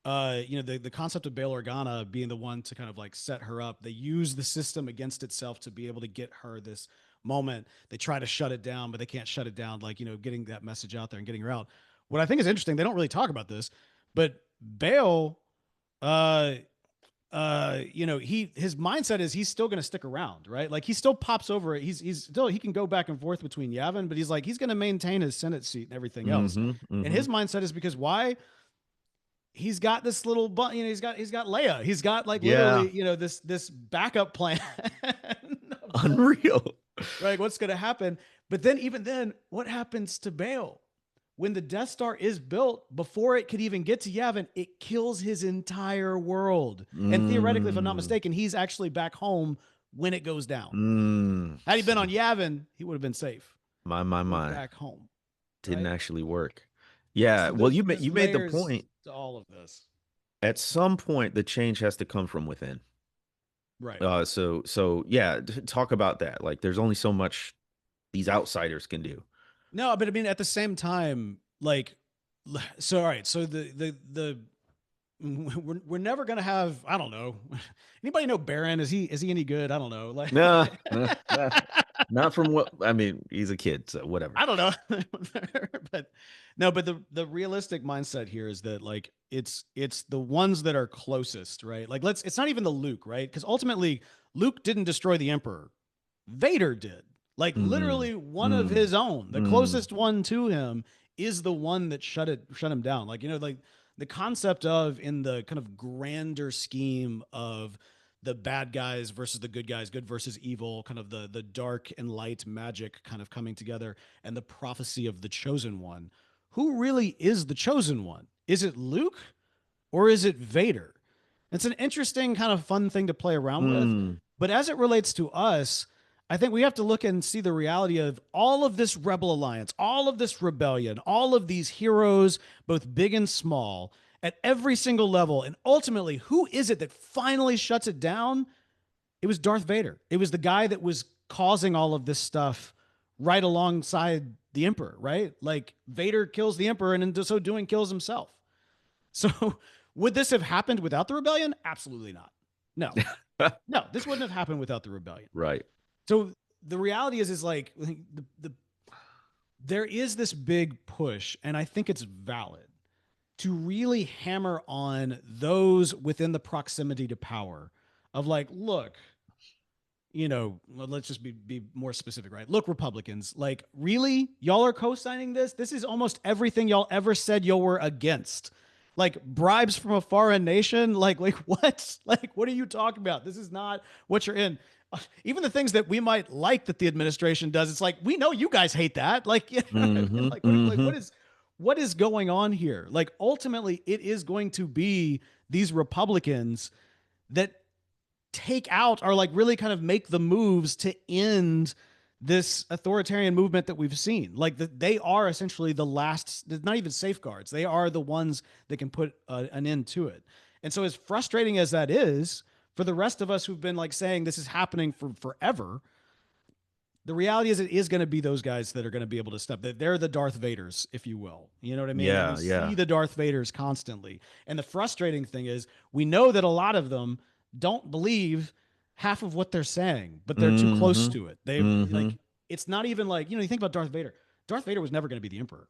the concept of Bail Organa being the one to kind of like set her up. They use the system against itself to be able to get her this moment. They try to shut it down, but they can't shut it down. Like getting that message out there and getting her out. What I think is interesting, they don't really talk about this, but Bail uh his mindset is he's still going to stick around, right? Like he still pops over it. He's still he can go back and forth between Yavin, but he's like he's going to maintain his Senate seat and everything else. Mm-hmm. And Mm-hmm. his mindset is because why? He's got this little but he's got Leia. He's got like Yeah. literally, this backup plan of Unreal. right, what's going to happen. But then even then, what happens to Bail? When the Death Star is built, before it could even get to Yavin, it kills his entire world. And theoretically, if I'm not Mm, mistaken, he's actually back home when it goes down. Had he been on see, Yavin, he would have been safe. He was my back home, didn't right? actually work. Yeah. So Well, there's you made the layers point. to all of this, At some point, the change has to come from within. right? So yeah, talk about that. Like, there's only so much these outsiders can do. No, but I mean, at the same time, like, so all right, so the we're never gonna have. I don't know. Anybody know Baron? Is he any good? I don't know. Like, Nah, nah, not from what I mean. He's a kid, so whatever. I don't know. But no, but the realistic mindset here is that like it's the ones that are closest, right? Like it's not even the Luke, right? Because ultimately Luke didn't destroy the Emperor. Vader did. Like Mm, literally one of mm, his own, the mm, closest one to him is the one that shut him down. Like, like the concept of in the kind of grander scheme of the bad guys versus the good guys, good versus evil, kind of the dark and light magic kind of coming together and the prophecy of the chosen one. Who really is the chosen one? Is it Luke or is it Vader? It's an interesting kind of fun thing to play around with. mm. But as it relates to us, I think we have to look and see the reality of all of this rebel alliance, all of this rebellion, all of these heroes, both big and small, at every single level. And ultimately, who is it that finally shuts it down? It was Darth Vader. It was the guy that was causing all of this stuff right alongside the Emperor, right? Like Vader kills the Emperor and in so doing kills himself. So would this have happened without the rebellion? Absolutely not. No, no, this wouldn't have happened without the rebellion. Right. So the reality is like there is this big push, and I think it's valid to really hammer on those within the proximity to power of like, look, let's just be more specific, right? Look, Republicans, like, really? Y'all are co signing this? This is almost everything y'all ever said y'all were against. Like bribes from a foreign nation? Like what? Like, what are you talking about? This is not what you're in. Even the things that we might like that the administration does, it's like, we know you guys hate that. Like, you know what I mean? Mm-hmm. Like Mm-hmm. what is going on here? Like, ultimately, it is going to be these Republicans that take out or like really kind of make the moves to end this authoritarian movement that we've seen. Like they are essentially the last, not even safeguards. They are the ones that can put an end to it. And so, as frustrating as that is for the rest of us who've been like saying this is happening for forever, the reality is it is going to be those guys that are going to be able to step. They're the Darth Vaders, if you will. You know what I mean? Like we Yeah. see Yeah. the Darth Vaders constantly. And the frustrating thing is we know that a lot of them don't believe half of what they're saying, but they're too close Mm-hmm. to it. They Mm-hmm. like it's not even like, you think about Darth Vader. Darth Vader was never going to be the emperor.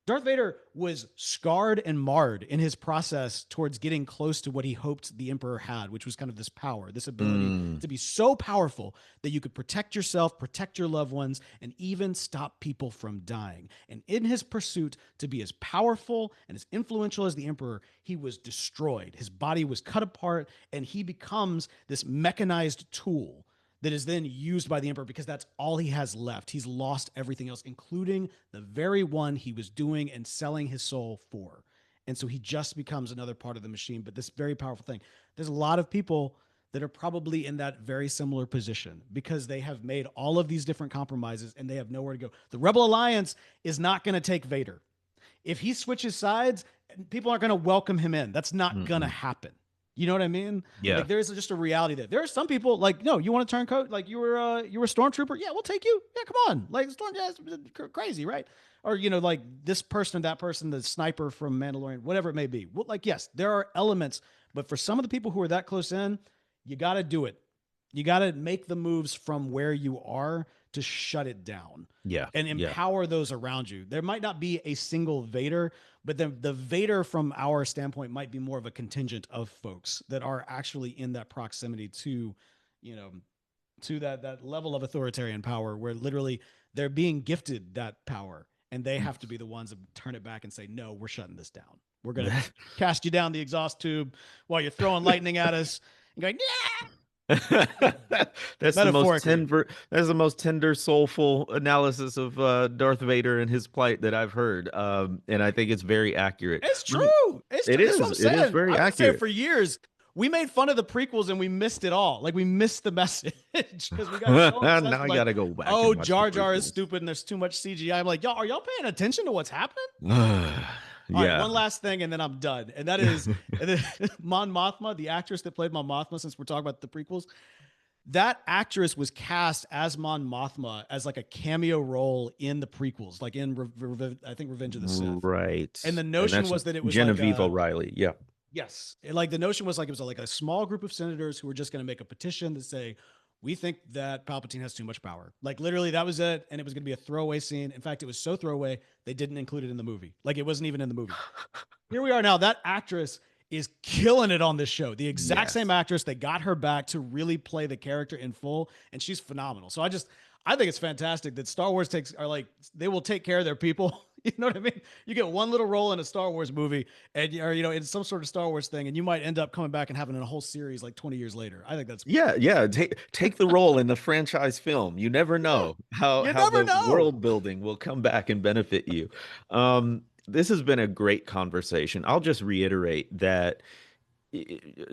Darth Vader was scarred and marred in his process towards getting close to what he hoped the Emperor had, which was kind of this power, this ability Mm. to be so powerful that you could protect yourself, protect your loved ones, and even stop people from dying. And in his pursuit to be as powerful and as influential as the Emperor, he was destroyed. His body was cut apart, and he becomes this mechanized tool that is then used by the emperor because that's all he has left. He's lost everything else, including the very one he was doing and selling his soul for. And so he just becomes another part of the machine. But this very powerful thing, there's a lot of people that are probably in that very similar position because they have made all of these different compromises and they have nowhere to go. The Rebel Alliance is not going to take Vader. If he switches sides, people aren't going to welcome him in. That's not going to Mm-mm. happen. You know what I mean? Yeah. Like there's just a reality there. There are some people like, no, you want to turn coat? Like you were a stormtrooper? Yeah, we'll take you. Yeah, come on. Like storm, yeah, it's crazy, right? Or like this person, that person, the sniper from Mandalorian, whatever it may be. Well, like yes, there are elements, but for some of the people who are that close in, you got to do it. You got to make the moves from where you are to shut it down Yeah. and Yeah. empower those around you. There might not be a single Vader, but the Vader from our standpoint might be more of a contingent of folks that are actually in that proximity to, you know, to that level of authoritarian power where literally they're being gifted that power and they have to be the ones that turn it back and say, no, we're shutting this down. We're going to That cast you down the exhaust tube while you're throwing lightning at us and going, yeah, that's the most metaphorically. tender that's the most tender, soulful analysis of Darth Vader and his plight that I've heard. And I think it's very accurate. It's Let me true. It's It true. That's what I'm it is saying. very I've been saying accurate. for years. We made fun of the prequels and we missed it all. Like we missed the message because we got so obsessed Now with I like, gotta go back oh, and watch the Jar Jar is prequels. stupid and there's too much CGI. I'm like, y'all, are y'all paying attention to what's happening? All right, Yeah. one last thing and then I'm done. And that is and then Mon Mothma, the actress that played Mon Mothma, since we're talking about the prequels, that actress was cast as Mon Mothma as like a cameo role in the prequels, like in I think Revenge of the Sith. And Right. the And notion that's was that it was like Genevieve a O'Reilly. Yeah. yes, like the notion was like it was like a small group of senators who were just going to make a petition to say we think that Palpatine has too much power. Like literally that was it, and it was going to be a throwaway scene. In fact, it was so throwaway they didn't include it in the movie. Like it wasn't even in the movie. Here we are now. That actress is killing it on this show. The exact same Yes. actress that got her back to really play the character in full, and she's phenomenal. So I think it's fantastic that Star Wars takes are like they will take care of their people. You know what I mean? You get one little role in a Star Wars movie, and or in some sort of Star Wars thing, and you might end up coming back and having a whole series like 20 years later. I think that's Yeah, yeah. Take the role in the franchise film. You never yeah. know You how never the know. world building will come back and benefit you. This has been a great conversation. I'll just reiterate that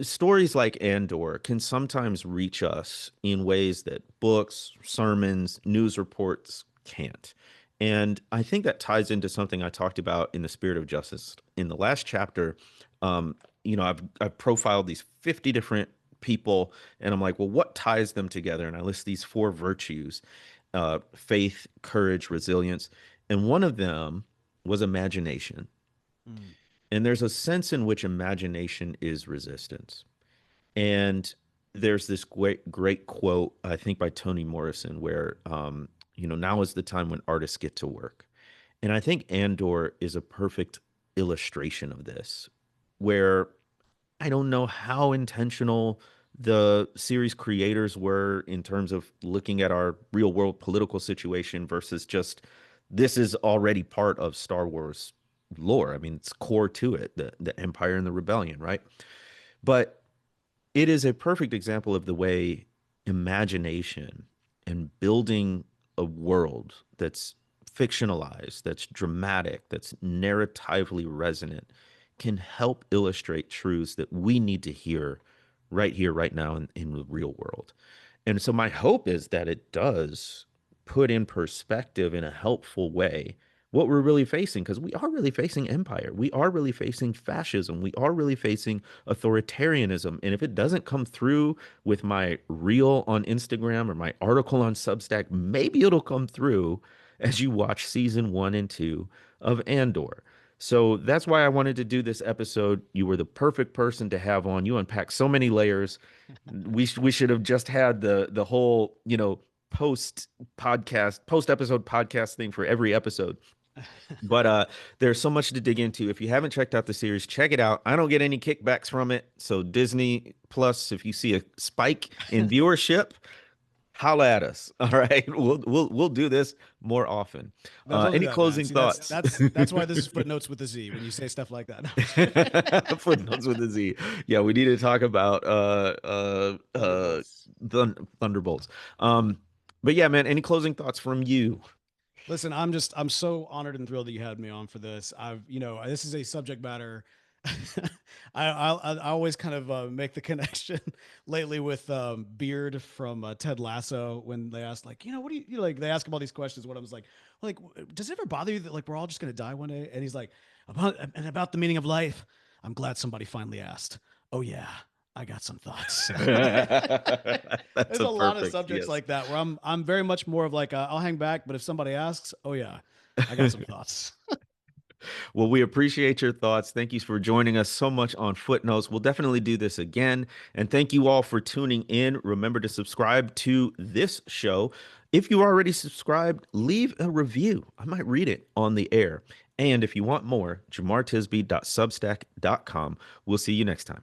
stories like Andor can sometimes reach us in ways that books, sermons, news reports can't. And I think that ties into something I talked about in the Spirit of Justice. In the last chapter, I've profiled these 50 different people, and I'm like, well, what ties them together? And I list these four virtues: faith, courage, resilience. And one of them was imagination. Mm, And there's a sense in which imagination is resistance. And there's this great quote, I think by Toni Morrison, where, now is the time when artists get to work. And I think Andor is a perfect illustration of this, where I don't know how intentional the series creators were in terms of looking at our real world political situation versus just this is already part of Star Wars lore. I mean, it's core to it, the Empire and the Rebellion, right? But it is a perfect example of the way imagination and building a world that's fictionalized, that's dramatic, that's narratively resonant can help illustrate truths that we need to hear right here, right now in the real world. And so my hope is that it does put in perspective in a helpful way what we're really facing, because we are really facing empire. We are really facing fascism. We are really facing authoritarianism. And if it doesn't come through with my reel on Instagram or my article on Substack, maybe it'll come through as you watch season 1 and 2 of Andor. So that's why I wanted to do this episode. You were the perfect person to have on. You unpack so many layers. We should have just had the whole, post episode podcast thing for every episode. But there's so much to dig into. If you haven't checked out the series, check it out. I don't get any kickbacks from it. So Disney Plus, if you see a spike in viewership, holla at us. All right. We'll do this more often. no, don't do Any that, man. closing See, thoughts? that's why this is footnotes with a Z when you say stuff like that. No, I'm just kidding. Footnotes with a Z. Yeah, we need to talk about Thunderbolts. Thunderbolts. Um, but yeah, man, any closing thoughts from you? Listen, I'm so honored and thrilled that you had me on for this. This is a subject matter. I always kind of make the connection lately with Beard from Ted Lasso when they ask like, what do you like? They ask him all these questions. What I was like, does it ever bother you that like we're all just gonna die one day? And he's like, about the meaning of life. I'm glad somebody finally asked. Oh yeah, I got some thoughts. That's There's a a lot of perfect, subjects yes. like that where I'm very much more of like I'll hang back, but if somebody asks, oh yeah, I got some thoughts. Well, we appreciate your thoughts. Thank you for joining us so much on Footnotes. We'll definitely do this again. And thank you all for tuning in. Remember to subscribe to this show. If you already subscribed, leave a review. I might read it on the air. And if you want more, jamartisby.substack.com. We'll see you next time.